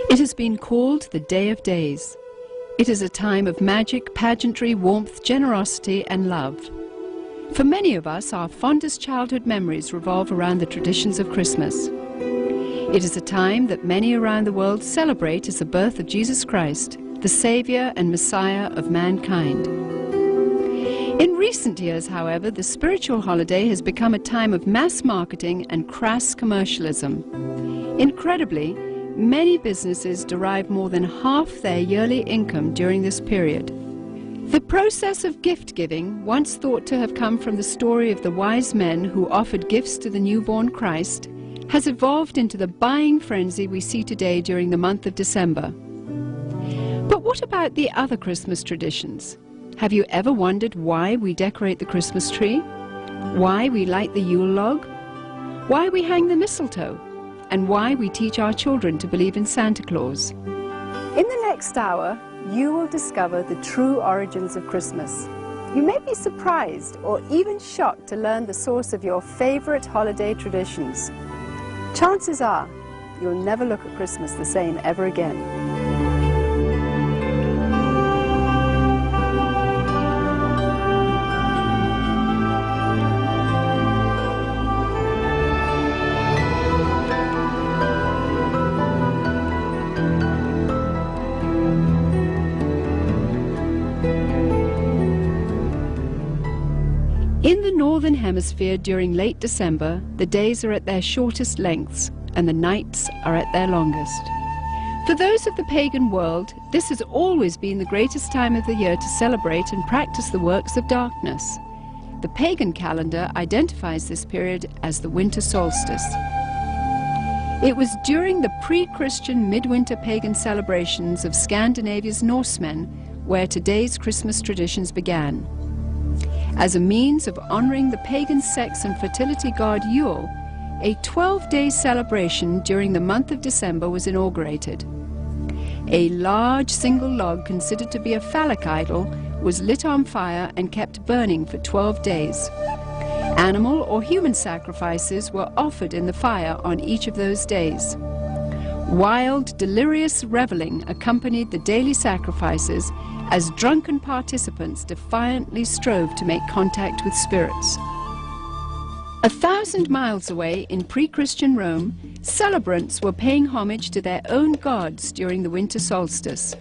It has been called the Day of Days. It is a time of magic, pageantry, warmth, generosity and love. For many of us, our fondest childhood memories revolve around the traditions of Christmas. It is a time that many around the world celebrate as the birth of Jesus Christ, the Saviour and Messiah of mankind. In recent years, however, the spiritual holiday has become a time of mass marketing and crass commercialism. Incredibly, many businesses derive more than half their yearly income during this period. The process of gift-giving, once thought to have come from the story of the wise men who offered gifts to the newborn Christ, has evolved into the buying frenzy we see today during the month of December. But what about the other Christmas traditions? Have you ever wondered why we decorate the Christmas tree? Why we light the Yule log? Why we hang the mistletoe? And why we teach our children to believe in Santa Claus? In the next hour, you will discover the true origins of Christmas. You may be surprised or even shocked to learn the source of your favorite holiday traditions. Chances are, you'll never look at Christmas the same ever again. In the Northern Hemisphere during late December, the days are at their shortest lengths and the nights are at their longest. For those of the pagan world, this has always been the greatest time of the year to celebrate and practice the works of darkness. The pagan calendar identifies this period as the winter solstice. It was during the pre-Christian midwinter pagan celebrations of Scandinavia's Norsemen where today's Christmas traditions began. As a means of honoring the pagan sex and fertility god Yule, a 12-day celebration during the month of December was inaugurated. A large single log considered to be a phallic idol was lit on fire and kept burning for 12 days. Animal or human sacrifices were offered in the fire on each of those days. Wild, delirious reveling accompanied the daily sacrifices as drunken participants defiantly strove to make contact with spirits. 1,000 miles away in pre-Christian Rome, celebrants were paying homage to their own gods during the winter solstice.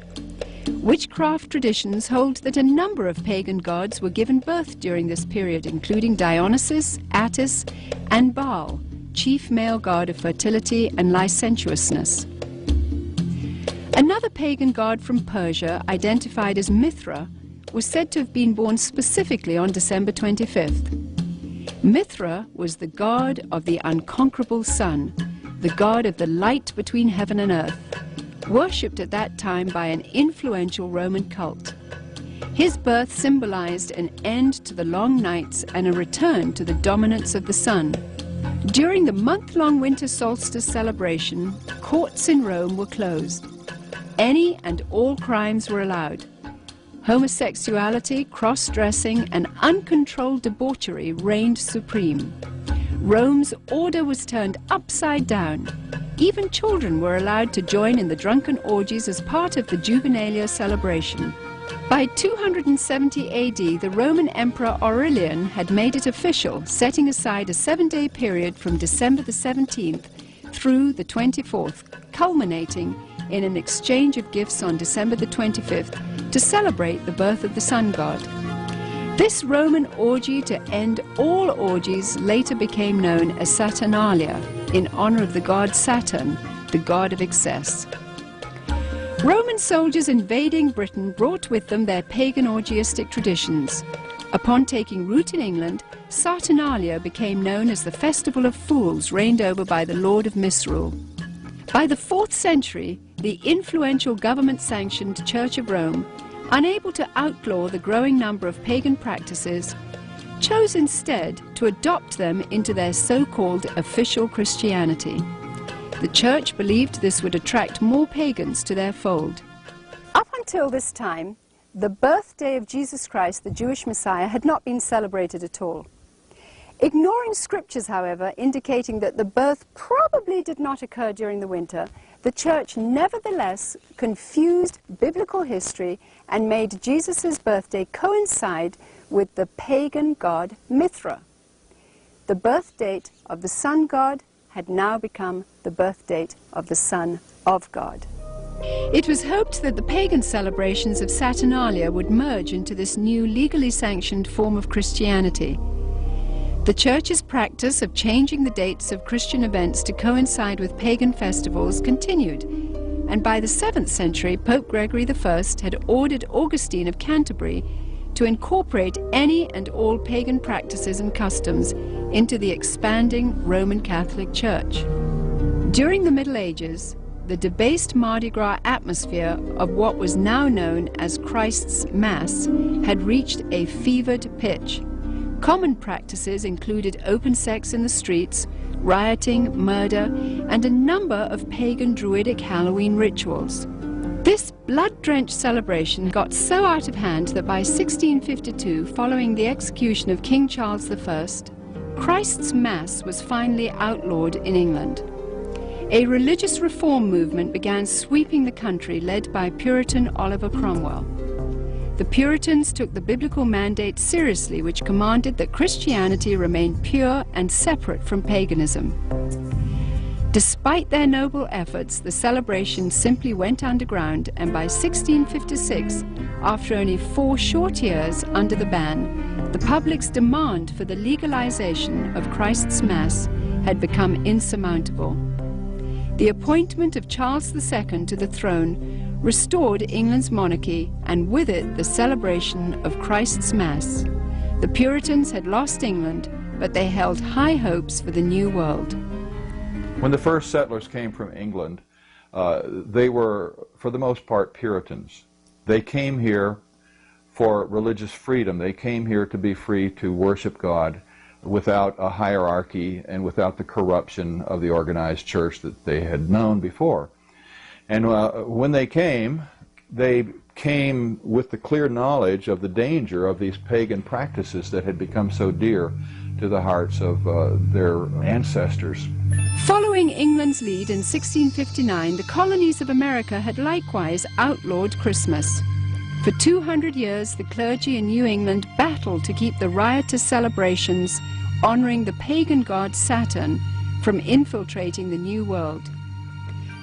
Witchcraft traditions hold that a number of pagan gods were given birth during this period, including Dionysus, Attis, and Baal, chief male god of fertility and licentiousness. Another pagan god from Persia, identified as Mithra, was said to have been born specifically on December 25th. Mithra was the god of the unconquerable sun, the god of the light between heaven and earth, worshipped at that time by an influential Roman cult. His birth symbolized an end to the long nights and a return to the dominance of the sun. During the month-long winter solstice celebration, courts in Rome were closed. Any and all crimes were allowed. Homosexuality, cross-dressing, and uncontrolled debauchery reigned supreme. Rome's order was turned upside down. Even children were allowed to join in the drunken orgies as part of the Juvenalia celebration. By 270 AD, the Roman Emperor Aurelian had made it official, setting aside a 7-day period from December the 17th through the 24th, culminating in an exchange of gifts on December the 25th to celebrate the birth of the sun god. This Roman orgy to end all orgies later became known as Saturnalia, in honor of the god Saturn, the god of excess. Roman soldiers invading Britain brought with them their pagan orgiastic traditions. Upon taking root in England, Saturnalia became known as the Festival of Fools, reigned over by the Lord of Misrule. By the 4th century, the influential government-sanctioned Church of Rome, unable to outlaw the growing number of pagan practices, chose instead to adopt them into their so-called official Christianity. The Church believed this would attract more pagans to their fold. Up until this time, the birthday of Jesus Christ, the Jewish Messiah, had not been celebrated at all. Ignoring scriptures, however, indicating that the birth probably did not occur during the winter, the church nevertheless confused biblical history and made Jesus' birthday coincide with the pagan god Mithra. The birth date of the sun god had now become the birth date of the Son of God. It was hoped that the pagan celebrations of Saturnalia would merge into this new legally sanctioned form of Christianity. The Church's practice of changing the dates of Christian events to coincide with pagan festivals continued, and by the 7th century, Pope Gregory I had ordered Augustine of Canterbury to incorporate any and all pagan practices and customs into the expanding Roman Catholic Church. During the Middle Ages, the debased Mardi Gras atmosphere of what was now known as Christ's Mass had reached a fevered pitch. Common practices included open sex in the streets, rioting, murder, and a number of pagan druidic Halloween rituals. This blood-drenched celebration got so out of hand that by 1652, following the execution of King Charles I, Christ's Mass was finally outlawed in England. A religious reform movement began sweeping the country, led by Puritan Oliver Cromwell. The Puritans took the biblical mandate seriously, which commanded that Christianity remain pure and separate from paganism. Despite their noble efforts, the celebration simply went underground, and by 1656, after only 4 short years under the ban, the public's demand for the legalization of Christ's Mass had become insurmountable. The appointment of Charles II to the throne restored England's monarchy, and with it the celebration of Christ's Mass. The Puritans had lost England, but they held high hopes for the new world. When the first settlers came from England, they were, for the most part, Puritans. They came here for religious freedom. They came here to be free to worship God without a hierarchy and without the corruption of the organized church that they had known before. And when they came with the clear knowledge of the danger of these pagan practices that had become so dear to the hearts of their ancestors. Following England's lead in 1659, the colonies of America had likewise outlawed Christmas. For 200 years, the clergy in New England battled to keep the riotous celebrations honoring the pagan god Saturn from infiltrating the New World.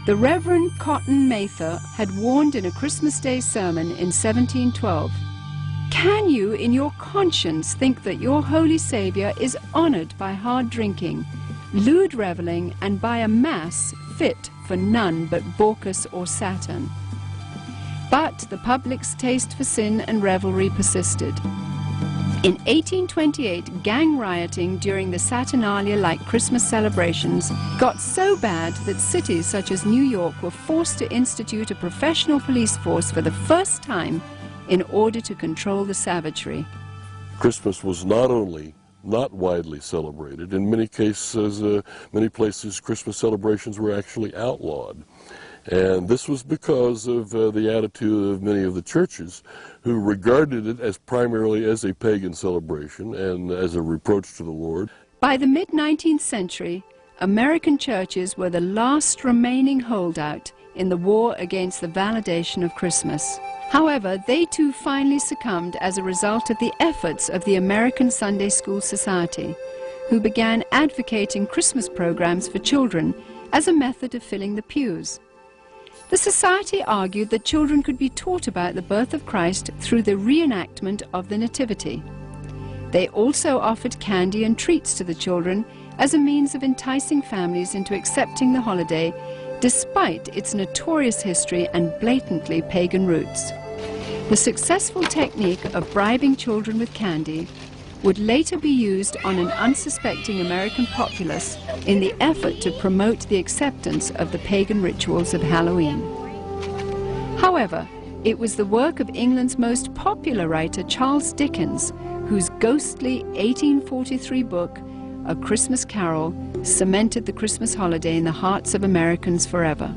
The Reverend Cotton Mather had warned in a Christmas Day sermon in 1712, "Can you in your conscience think that your Holy Saviour is honoured by hard drinking, lewd revelling, and by a mass fit for none but Bacchus or Saturn?" But the public's taste for sin and revelry persisted. In 1828, gang rioting during the Saturnalia-like Christmas celebrations got so bad that cities such as New York were forced to institute a professional police force for the first time in order to control the savagery. Christmas was not only not widely celebrated, in many cases, many places Christmas celebrations were actually outlawed. And this was because of the attitude of many of the churches who regarded it as primarily as a pagan celebration and as a reproach to the Lord. By the mid-19th century, American churches were the last remaining holdout in the war against the validation of Christmas. However, they too finally succumbed as a result of the efforts of the American Sunday School Society, who began advocating Christmas programs for children as a method of filling the pews. The Society argued that children could be taught about the birth of Christ through the reenactment of the Nativity. They also offered candy and treats to the children as a means of enticing families into accepting the holiday, despite its notorious history and blatantly pagan roots. The successful technique of bribing children with candy would later be used on an unsuspecting American populace in the effort to promote the acceptance of the pagan rituals of Halloween. However, it was the work of England's most popular writer, Charles Dickens, whose ghostly 1843 book, A Christmas Carol, cemented the Christmas holiday in the hearts of Americans forever.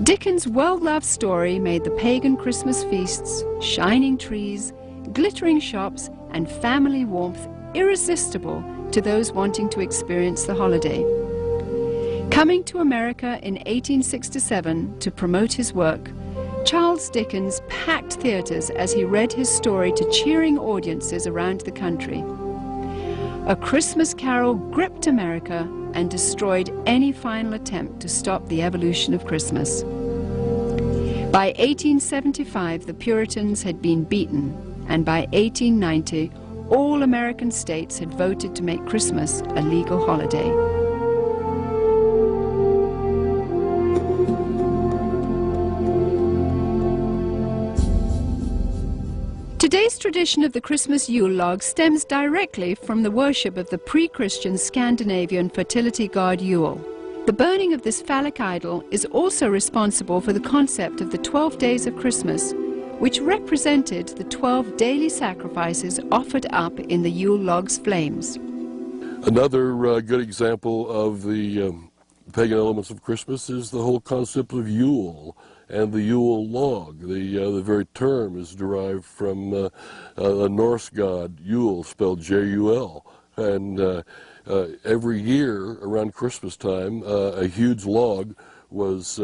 Dickens' well-loved story made the pagan Christmas feasts, shining trees, glittering shops, and family warmth irresistible to those wanting to experience the holiday. Coming to America in 1867 to promote his work, Charles Dickens packed theatres as he read his story to cheering audiences around the country. A Christmas Carol gripped America and destroyed any final attempt to stop the evolution of Christmas. By 1875, the Puritans had been beaten, and by 1890, all American states had voted to make Christmas a legal holiday. Today's tradition of the Christmas Yule log stems directly from the worship of the pre-Christian Scandinavian fertility god Yule. The burning of this phallic idol is also responsible for the concept of the 12 days of Christmas, which represented the 12 daily sacrifices offered up in the Yule log's flames. Another good example of the pagan elements of Christmas is the whole concept of Yule and the Yule log. The very term is derived from the Norse god Yule, spelled J-U-L. And every year around Christmas time, a huge log was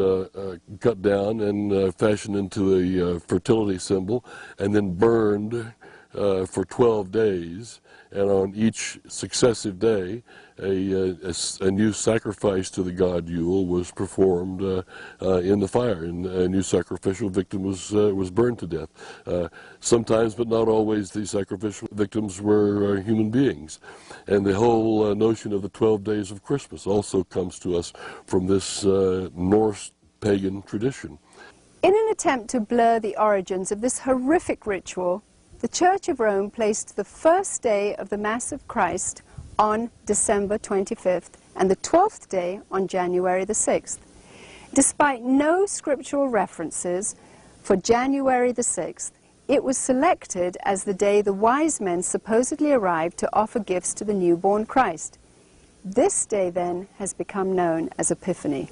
cut down and fashioned into a fertility symbol and then burned for 12 days. And on each successive day, a new sacrifice to the god Yule was performed in the fire, and a new sacrificial victim was burned to death. Sometimes, but not always, the sacrificial victims were human beings. And the whole notion of the 12 days of Christmas also comes to us from this Norse pagan tradition. In an attempt to blur the origins of this horrific ritual, the Church of Rome placed the first day of the Mass of Christ on December 25th and the 12th day on January the 6th. Despite no scriptural references for January the 6th, it was selected as the day the wise men supposedly arrived to offer gifts to the newborn Christ. This day then has become known as Epiphany.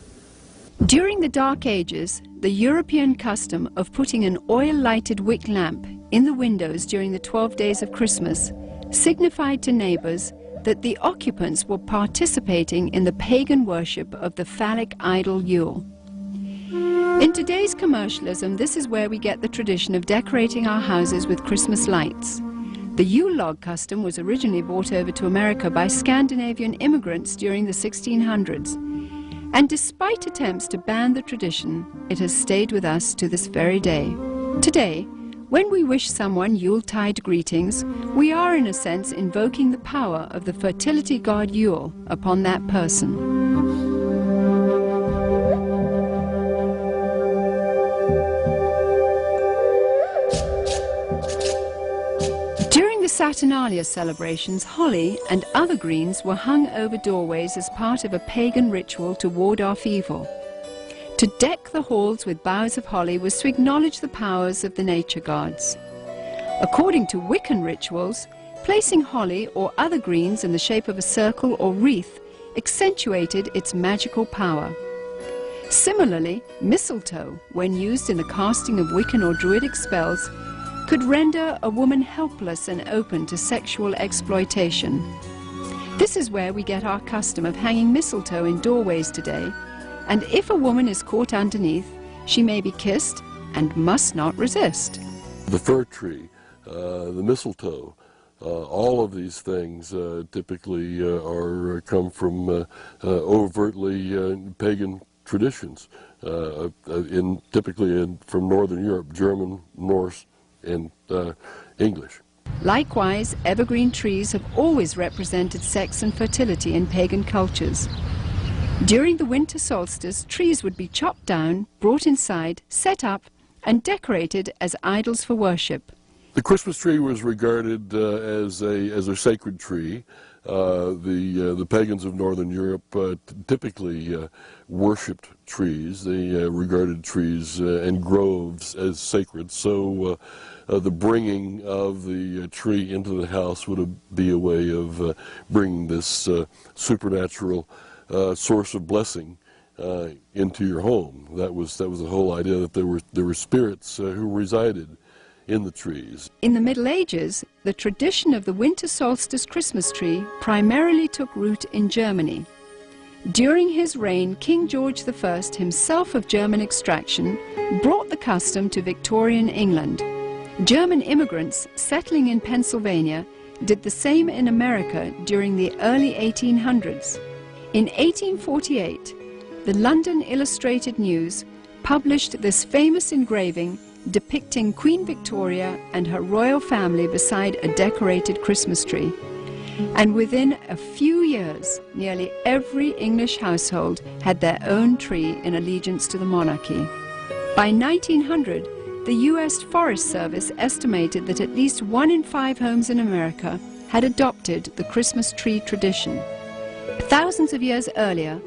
During the Dark Ages, the European custom of putting an oil-lighted wick lamp in the windows during the 12 days of Christmas signified to neighbors that the occupants were participating in the pagan worship of the phallic idol Yule. In today's commercialism, this is where we get the tradition of decorating our houses with Christmas lights. The Yule log custom was originally brought over to America by Scandinavian immigrants during the 1600s. And despite attempts to ban the tradition, it has stayed with us to this very day. Today, when we wish someone Yuletide greetings, we are in a sense invoking the power of the fertility god Yule upon that person. During the Saturnalia celebrations, holly and other greens were hung over doorways as part of a pagan ritual to ward off evil. To deck the halls with boughs of holly was to acknowledge the powers of the nature gods. According to Wiccan rituals, placing holly or other greens in the shape of a circle or wreath accentuated its magical power. Similarly, mistletoe, when used in the casting of Wiccan or Druidic spells, could render a woman helpless and open to sexual exploitation. This is where we get our custom of hanging mistletoe in doorways today, and if a woman is caught underneath, she may be kissed and must not resist. The fir tree, the mistletoe, all of these things typically come from overtly pagan traditions, typically from Northern Europe, German, Norse, and English. Likewise, evergreen trees have always represented sex and fertility in pagan cultures. During the winter solstice, trees would be chopped down, brought inside, set up, and decorated as idols for worship. The Christmas tree was regarded as a sacred tree. The pagans of Northern Europe typically worshipped trees. They regarded trees and groves as sacred. So the bringing of the tree into the house would be a way of bringing this supernatural source of blessing into your home. That was the whole idea, that there were spirits who resided in the trees. In the Middle Ages, the tradition of the winter solstice Christmas tree primarily took root in Germany. During his reign, King George I, himself of German extraction, brought the custom to Victorian England. German immigrants settling in Pennsylvania did the same in America during the early 1800s. In 1848, the London Illustrated News published this famous engraving depicting Queen Victoria and her royal family beside a decorated Christmas tree. And within a few years, nearly every English household had their own tree in allegiance to the monarchy. By 1900, the U.S. Forest Service estimated that at least 1 in 5 homes in America had adopted the Christmas tree tradition. Thousands of years earlier,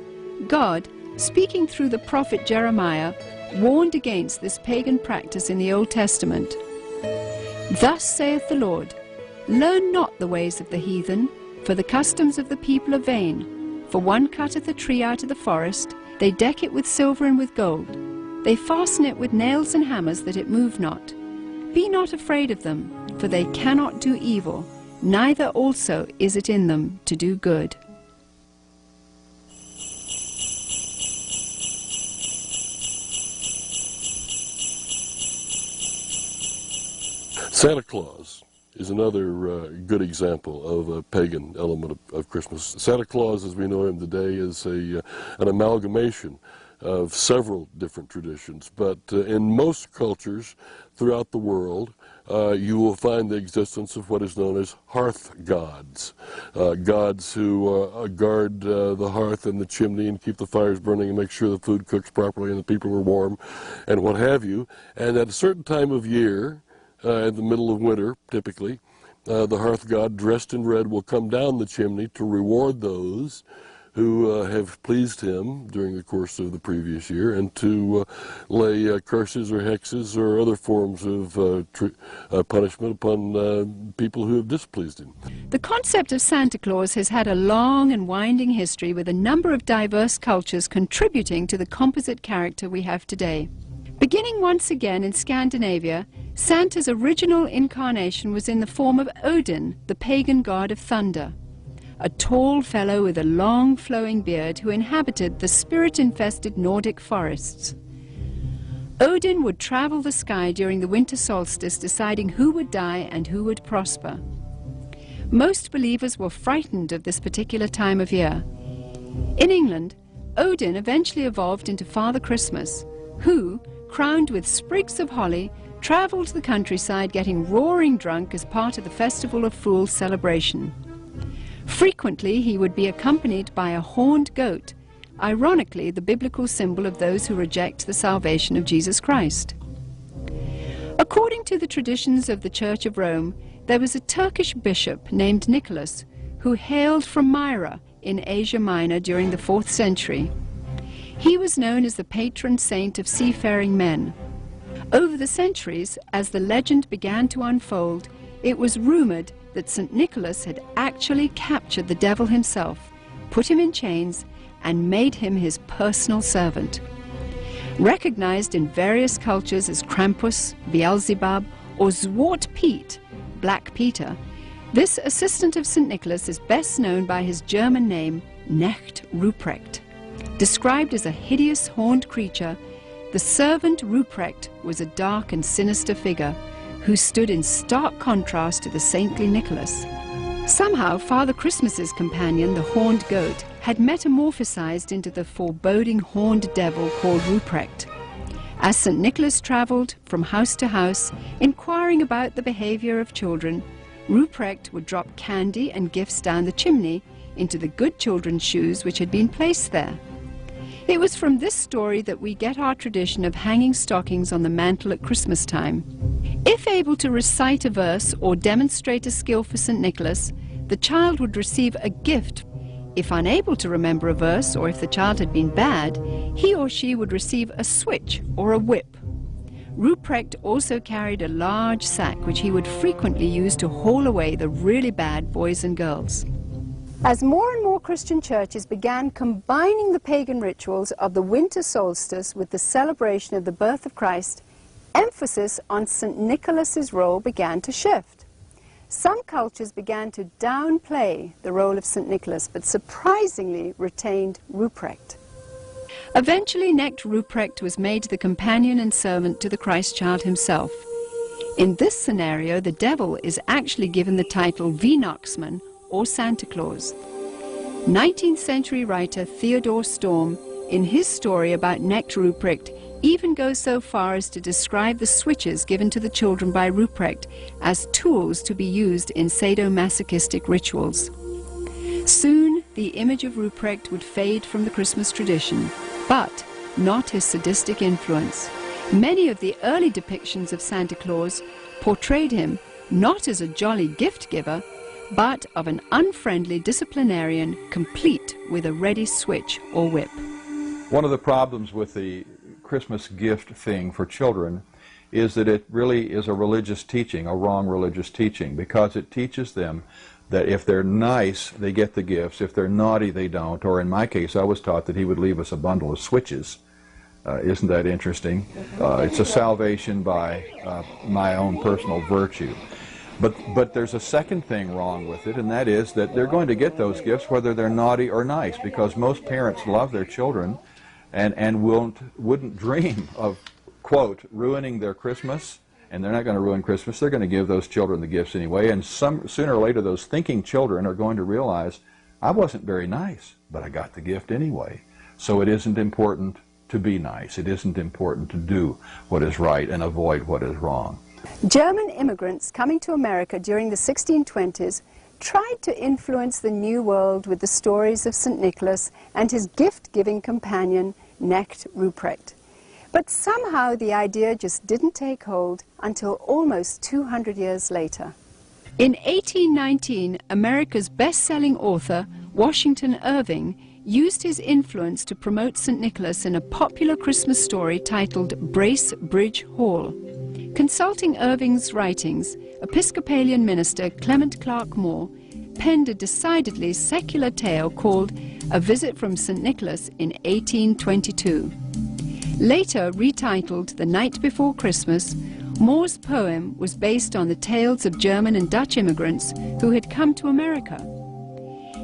God, speaking through the prophet Jeremiah, warned against this pagan practice in the Old Testament. Thus saith the Lord, learn not the ways of the heathen, for the customs of the people are vain. For one cutteth a tree out of the forest, they deck it with silver and with gold. They fasten it with nails and hammers that it move not. Be not afraid of them, for they cannot do evil, neither also is it in them to do good. Santa Claus is another good example of a pagan element of Christmas. Santa Claus, as we know him today, is an amalgamation of several different traditions, but in most cultures throughout the world, you will find the existence of what is known as hearth gods, gods who guard the hearth and the chimney and keep the fires burning and make sure the food cooks properly and the people are warm and what have you. And at a certain time of year, in the middle of winter, typically, the hearth god dressed in red will come down the chimney to reward those who have pleased him during the course of the previous year, and to lay curses or hexes or other forms of punishment upon people who have displeased him. The concept of Santa Claus has had a long and winding history, with a number of diverse cultures contributing to the composite character we have today. Beginning once again in Scandinavia, Santa's original incarnation was in the form of Odin, the pagan god of thunder, a tall fellow with a long flowing beard who inhabited the spirit-infested Nordic forests. Odin would travel the sky during the winter solstice, deciding who would die and who would prosper. Most believers were frightened of this particular time of year. In England, Odin eventually evolved into Father Christmas, who, crowned with sprigs of holly, traveled the countryside getting roaring drunk as part of the Festival of Fools celebration. Frequently, he would be accompanied by a horned goat, ironically the biblical symbol of those who reject the salvation of Jesus Christ. According to the traditions of the Church of Rome, there was a Turkish bishop named Nicholas who hailed from Myra in Asia Minor during the 4th century. He was known as the patron saint of seafaring men. Over the centuries, as the legend began to unfold, it was rumored that St. Nicholas had actually captured the devil himself, put him in chains, and made him his personal servant. Recognized in various cultures as Krampus, Beelzebub, or Zwart Piet, Black Peter, this assistant of St. Nicholas is best known by his German name, Knecht Ruprecht. Described as a hideous horned creature, the servant Ruprecht was a dark and sinister figure who stood in stark contrast to the saintly Nicholas. Somehow, Father Christmas's companion, the horned goat, had metamorphosized into the foreboding horned devil called Ruprecht. As St. Nicholas traveled from house to house, inquiring about the behavior of children, Ruprecht would drop candy and gifts down the chimney into the good children's shoes which had been placed there. It was from this story that we get our tradition of hanging stockings on the mantle at Christmas time. If able to recite a verse or demonstrate a skill for St. Nicholas, the child would receive a gift. If unable to remember a verse, or if the child had been bad, he or she would receive a switch or a whip. Ruprecht also carried a large sack which he would frequently use to haul away the really bad boys and girls. As more and more Christian churches began combining the pagan rituals of the winter solstice with the celebration of the birth of Christ, emphasis on St. Nicholas's role began to shift. Some cultures began to downplay the role of St. Nicholas, but surprisingly retained Ruprecht. Eventually, Knecht Ruprecht was made the companion and servant to the Christ child himself. In this scenario, the devil is actually given the title Weihnachtsmann, or Santa Claus. 19th century writer Theodor Storm, in his story about Knecht Ruprecht, even goes so far as to describe the switches given to the children by Ruprecht as tools to be used in sadomasochistic rituals. Soon, the image of Ruprecht would fade from the Christmas tradition, but not his sadistic influence. Many of the early depictions of Santa Claus portrayed him not as a jolly gift giver, but of an unfriendly disciplinarian complete with a ready switch or whip. One of the problems with the Christmas gift thing for children is that it really is a religious teaching, a wrong religious teaching, because it teaches them that if they're nice, they get the gifts. If they're naughty, they don't. Or in my case, I was taught that he would leave us a bundle of switches. Isn't that interesting? It's a salvation by my own personal virtue. But there's a second thing wrong with it, and that is that they're going to get those gifts whether they're naughty or nice, because most parents love their children and wouldn't dream of, quote, ruining their Christmas. And they're not going to ruin Christmas. They're going to give those children the gifts anyway. And sooner or later, those thinking children are going to realize, I wasn't very nice, but I got the gift anyway. So it isn't important to be nice. It isn't important to do what is right and avoid what is wrong. German immigrants coming to America during the 1620s tried to influence the New World with the stories of St. Nicholas and his gift-giving companion, Knecht Ruprecht. But somehow the idea just didn't take hold until almost 200 years later. In 1819, America's best-selling author, Washington Irving, used his influence to promote St. Nicholas in a popular Christmas story titled Brace Bridge Hall. Consulting Irving's writings, Episcopalian minister Clement Clark Moore penned a decidedly secular tale called A Visit from St. Nicholas in 1822. Later retitled The Night Before Christmas, Moore's poem was based on the tales of German and Dutch immigrants who had come to America.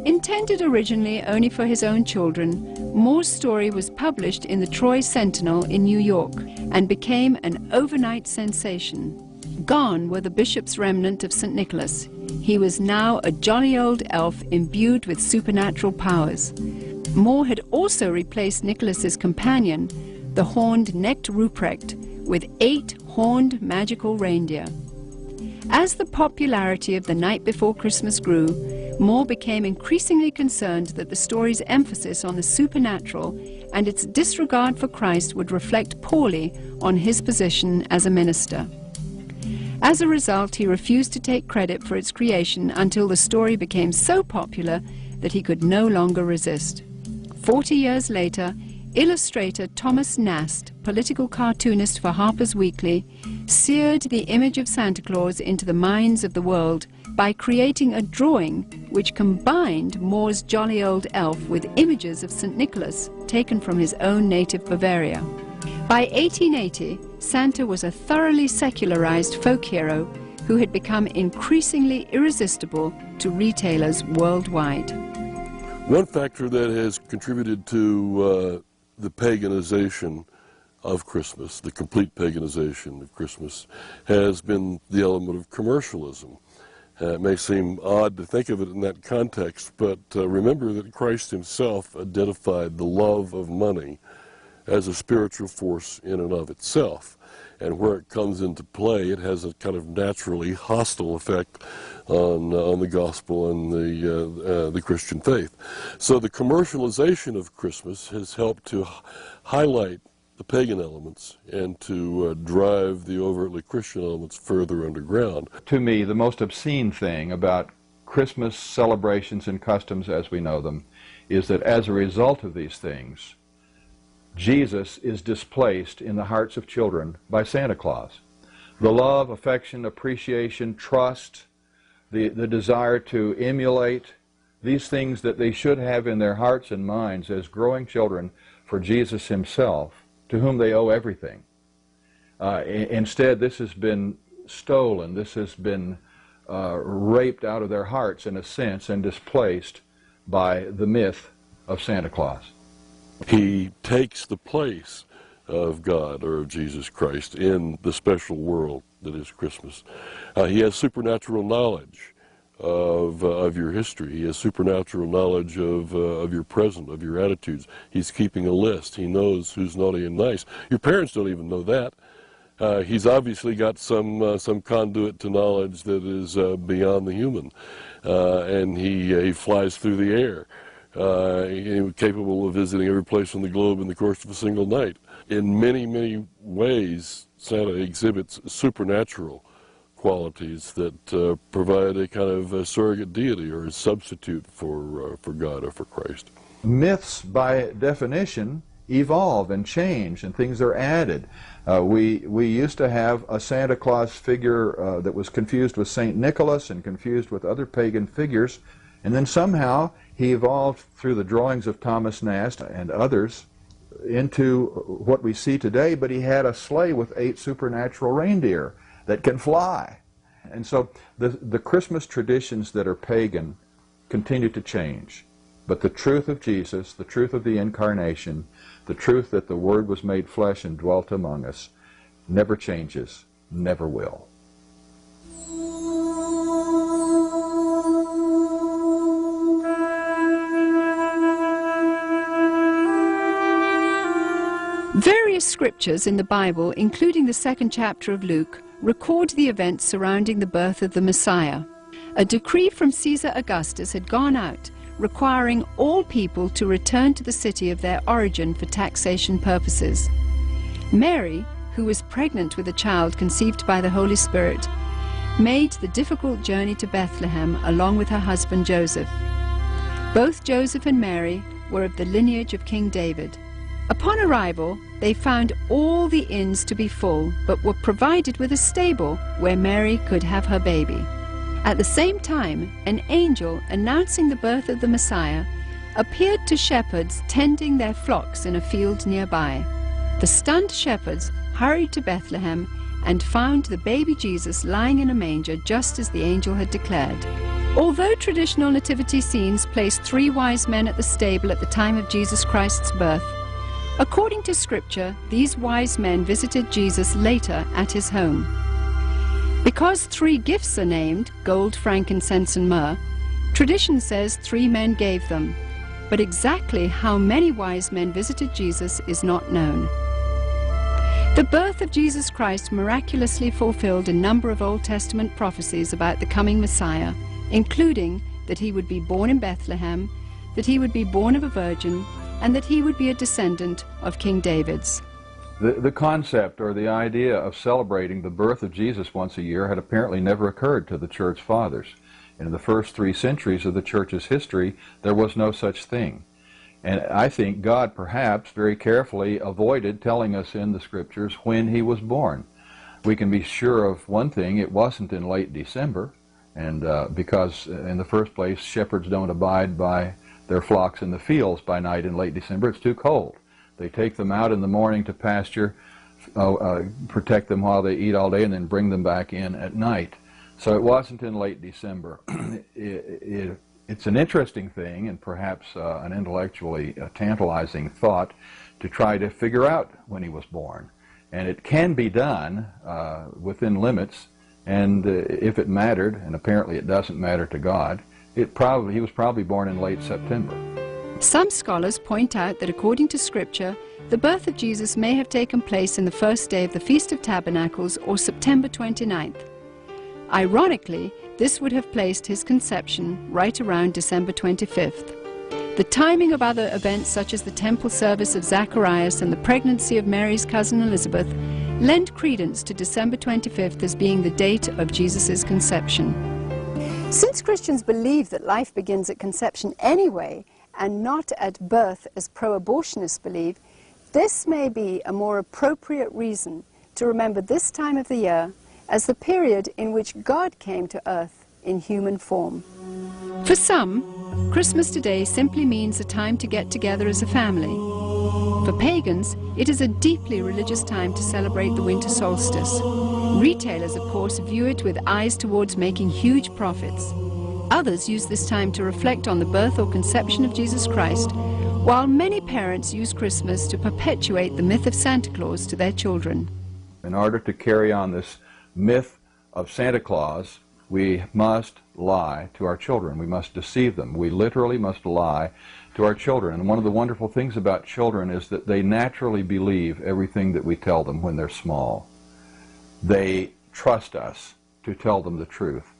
Intended originally only for his own children, Moore's story was published in the Troy Sentinel in New York and became an overnight sensation. Gone were the bishop's remnant of St. Nicholas. He was now a jolly old elf imbued with supernatural powers. Moore had also replaced Nicholas's companion, the horned Knecht Ruprecht, with 8 horned magical reindeer. As the popularity of The Night Before Christmas grew, Moore became increasingly concerned that the story's emphasis on the supernatural and its disregard for Christ would reflect poorly on his position as a minister. As a result, he refused to take credit for its creation until the story became so popular that he could no longer resist. 40 years later, illustrator Thomas Nast, political cartoonist for Harper's Weekly, seared the image of Santa Claus into the minds of the world by creating a drawing which combined Moore's jolly old elf with images of St. Nicholas taken from his own native Bavaria. By 1880, Santa was a thoroughly secularized folk hero who had become increasingly irresistible to retailers worldwide. One factor that has contributed to the paganization of Christmas, the complete paganization of Christmas, has been the element of commercialism. It may seem odd to think of it in that context, but remember that Christ himself identified the love of money as a spiritual force in and of itself. And where it comes into play, it has a kind of naturally hostile effect on the gospel and the Christian faith. So the commercialization of Christmas has helped to highlight the pagan elements and to drive the overtly Christian elements further underground. To me, the most obscene thing about Christmas celebrations and customs as we know them is that as a result of these things, Jesus is displaced in the hearts of children by Santa Claus. The love, affection, appreciation, trust, the desire to emulate, these things that they should have in their hearts and minds as growing children for Jesus himself, to whom they owe everything. Instead, this has been stolen, this has been raped out of their hearts in a sense and displaced by the myth of Santa Claus. He takes the place of God or of Jesus Christ in the special world that is Christmas. He has supernatural knowledge of your history. He has supernatural knowledge of your present, of your attitudes. He's keeping a list. He knows who's naughty and nice. Your parents don't even know that. He's obviously got some conduit to knowledge that is beyond the human, and he flies through the air, capable of visiting every place on the globe in the course of a single night. In many, many ways, Santa exhibits supernatural qualities that provide a kind of a surrogate deity or a substitute for God or for Christ. Myths, by definition, evolve and change, and things are added. We used to have a Santa Claus figure that was confused with St. Nicholas and confused with other pagan figures, and then somehow he evolved through the drawings of Thomas Nast and others into what we see today, but he had a sleigh with 8 supernatural reindeer that can fly. And so the Christmas traditions that are pagan continue to change. But the truth of Jesus, the truth of the Incarnation, the truth that the Word was made flesh and dwelt among us, never changes, never will. Various scriptures in the Bible, including the 2nd chapter of Luke, record the events surrounding the birth of the Messiah. A decree from Caesar Augustus had gone out, requiring all people to return to the city of their origin for taxation purposes. Mary, who was pregnant with a child conceived by the Holy Spirit, made the difficult journey to Bethlehem along with her husband Joseph. Both Joseph and Mary were of the lineage of King David. Upon arrival, they found all the inns to be full, but were provided with a stable where Mary could have her baby. At the same time, an angel announcing the birth of the Messiah appeared to shepherds tending their flocks in a field nearby. The stunned shepherds hurried to Bethlehem and found the baby Jesus lying in a manger just as the angel had declared. Although traditional nativity scenes place 3 wise men at the stable at the time of Jesus Christ's birth, according to Scripture, these wise men visited Jesus later at his home. Because 3 gifts are named, gold, frankincense, and myrrh, tradition says 3 men gave them, but exactly how many wise men visited Jesus is not known. The birth of Jesus Christ miraculously fulfilled a number of Old Testament prophecies about the coming Messiah, including that he would be born in Bethlehem, that he would be born of a virgin, and that he would be a descendant of King David's. The concept or the idea of celebrating the birth of Jesus once a year had apparently never occurred to the Church Fathers. In the first 3 centuries of the Church's history, there was no such thing. And I think God perhaps very carefully avoided telling us in the Scriptures when he was born. We can be sure of one thing: it wasn't in late December, and because in the first place, shepherds don't abide by their flocks in the fields by night in late December. It's too cold. They take them out in the morning to pasture, protect them while they eat all day, and then bring them back in at night. So it wasn't in late December. It's an interesting thing, and perhaps an intellectually tantalizing thought, to try to figure out when he was born. And it can be done within limits, and if it mattered, and apparently it doesn't matter to God, he was probably born in late September. Some scholars point out that according to Scripture, the birth of Jesus may have taken place in the first day of the Feast of Tabernacles, or September 29th. Ironically, this would have placed his conception right around December 25th. The timing of other events such as the temple service of Zacharias and the pregnancy of Mary's cousin Elizabeth lend credence to December 25th as being the date of Jesus' conception. Since Christians believe that life begins at conception anyway, and not at birth as pro-abortionists believe, this may be a more appropriate reason to remember this time of the year as the period in which God came to earth in human form. For some, Christmas today simply means a time to get together as a family. For pagans, it is a deeply religious time to celebrate the winter solstice. Retailers, of course, view it with eyes towards making huge profits. Others use this time to reflect on the birth or conception of Jesus Christ, while many parents use Christmas to perpetuate the myth of Santa Claus to their children. In order to carry on this myth of Santa Claus, we must lie to our children. We must deceive them. We literally must lie to our children. And one of the wonderful things about children is that they naturally believe everything that we tell them when they're small. They trust us to tell them the truth.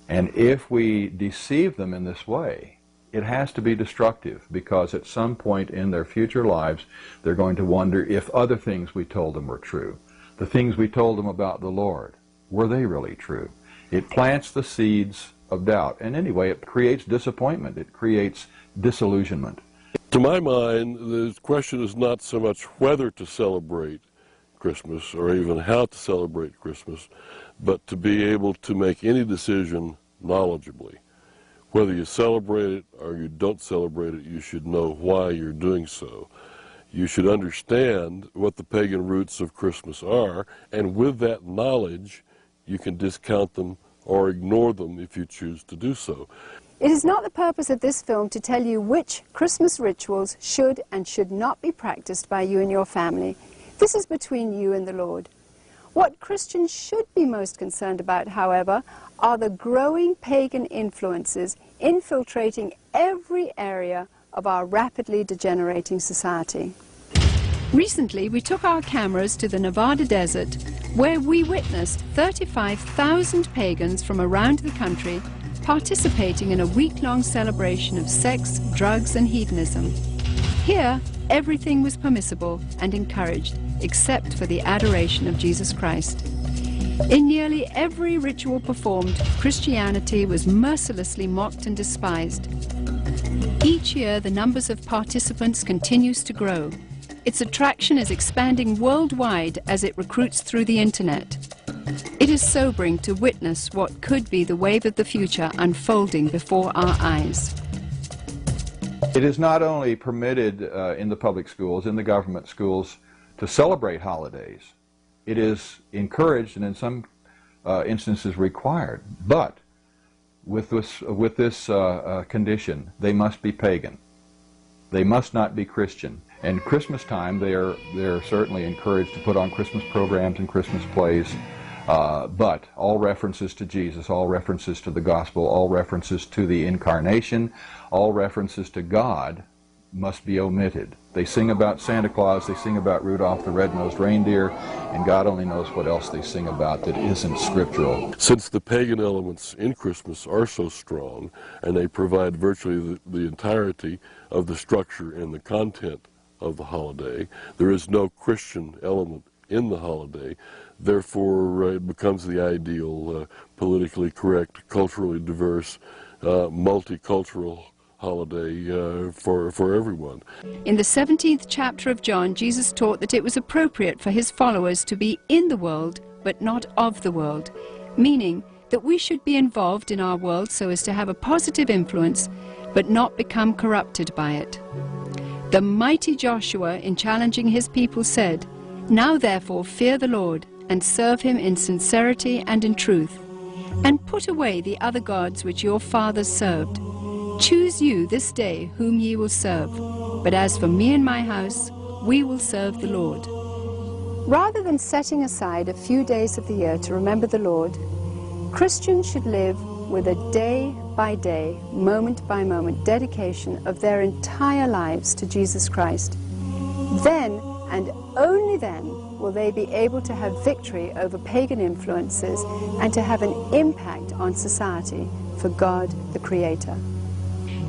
And if we deceive them in this way, it has to be destructive, because at some point in their future lives, they're going to wonder if other things we told them were true. The things we told them about the Lord, were they really true? It plants the seeds of doubt. And anyway, it creates disappointment. It creates disillusionment. To my mind, the question is not so much whether to celebrate Christmas or even how to celebrate Christmas, but to be able to make any decision knowledgeably. Whether you celebrate it or you don't celebrate it, you should know why you're doing so. You should understand what the pagan roots of Christmas are, and with that knowledge, you can discount them or ignore them if you choose to do so. It is not the purpose of this film to tell you which Christmas rituals should and should not be practiced by you and your family. This is between you and the Lord. What Christians should be most concerned about, however, are the growing pagan influences infiltrating every area of our rapidly degenerating society. Recently, we took our cameras to the Nevada desert, where we witnessed 35,000 pagans from around the country participating in a week-long celebration of sex, drugs, and hedonism. Here, everything was permissible and encouraged, except for the adoration of Jesus Christ. In nearly every ritual performed, Christianity was mercilessly mocked and despised. Each year, the numbers of participants continues to grow. Its attraction is expanding worldwide as it recruits through the internet. It is sobering to witness what could be the wave of the future unfolding before our eyes. It is not only permitted in the public schools, in the government schools, to celebrate holidays. It is encouraged and in some instances required. But with this condition, they must be pagan. They must not be Christian. And Christmas time, they're certainly encouraged to put on Christmas programs and Christmas plays. But all references to Jesus, all references to the gospel, all references to the incarnation, all references to God must be omitted. They sing about Santa Claus, they sing about Rudolph the Red-Nosed Reindeer, and God only knows what else they sing about that isn't scriptural. Since the pagan elements in Christmas are so strong, and they provide virtually the entirety of the structure and the content of the holiday, there is no Christian element in the holiday. Therefore, it becomes the ideal, politically correct, culturally diverse, multicultural holiday for everyone. In the 17th chapter of John, Jesus taught that it was appropriate for his followers to be in the world, but not of the world, meaning that we should be involved in our world so as to have a positive influence, but not become corrupted by it. The mighty Joshua, in challenging his people, said, "Now therefore fear the Lord, and serve him in sincerity and in truth, and put away the other gods which your fathers served. Choose you this day whom ye will serve, but as for me and my house, we will serve the Lord." Rather than setting aside a few days of the year to remember the Lord, Christians should live with a day-by-day, moment-by-moment dedication of their entire lives to Jesus Christ. Then, and only then, will they be able to have victory over pagan influences and to have an impact on society for God the Creator.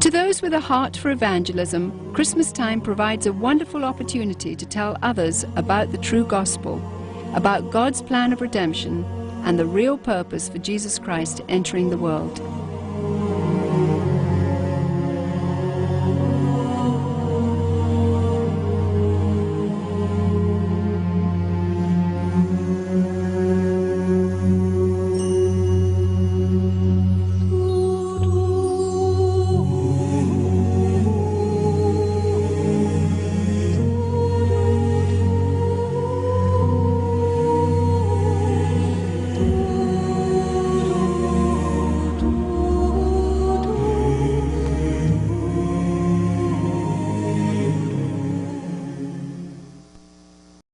To those with a heart for evangelism, Christmas time provides a wonderful opportunity to tell others about the true gospel, about God's plan of redemption, and the real purpose for Jesus Christ entering the world.